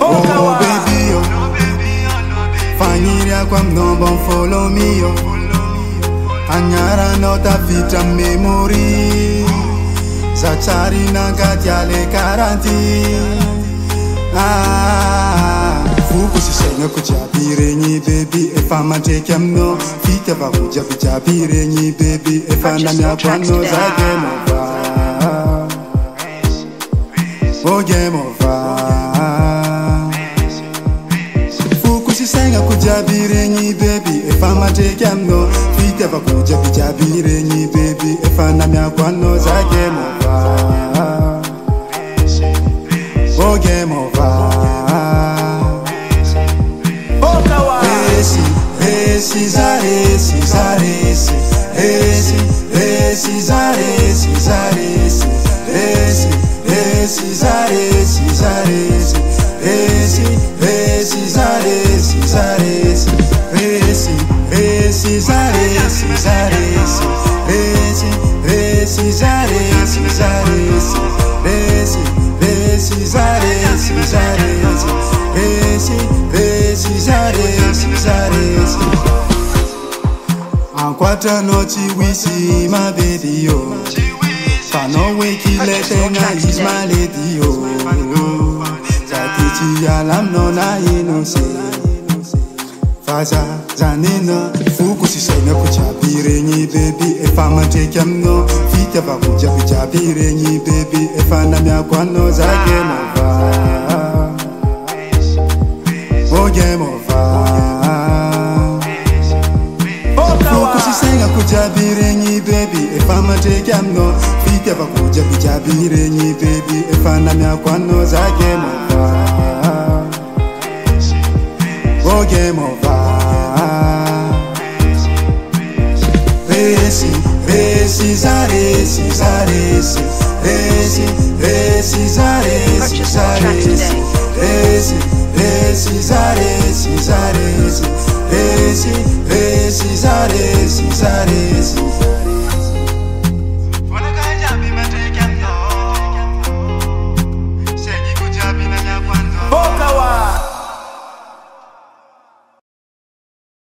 Oh baby yo, fanyiria kwa mnombo follow me yo. Anyara nota vita memory, zachari nangatiale karanti. Fuku si senga kuchabire nyi baby if I'm a take him no. Fita va kuchabire nyi baby if I'm a nyapano za game over. Oh game over. Fuku si senga kuchabire nyi baby if I'm a take him no. Fita va kuchabire nyi baby if I'm a nyapano za game over. Oh game over. Ankwata nochi wisi my baby yo. Fano weki letenga is my lady yo. Zatichi alam no na inose. Faza zanina fuku si senga kuchabire nyi baby if I'm a take him no. Fita va kuchabire nyi baby if I'm a miakwano za game over. Oh game over. Senga kujabire nyi baby if I'm a take him no. Fita va kujabire nyi baby if I'm a miakwano za game over. Oh game over. Resi zaresi zaresi. Resi zaresi zaresi. Resi zaresi zaresi. Resi zaresi zaresi.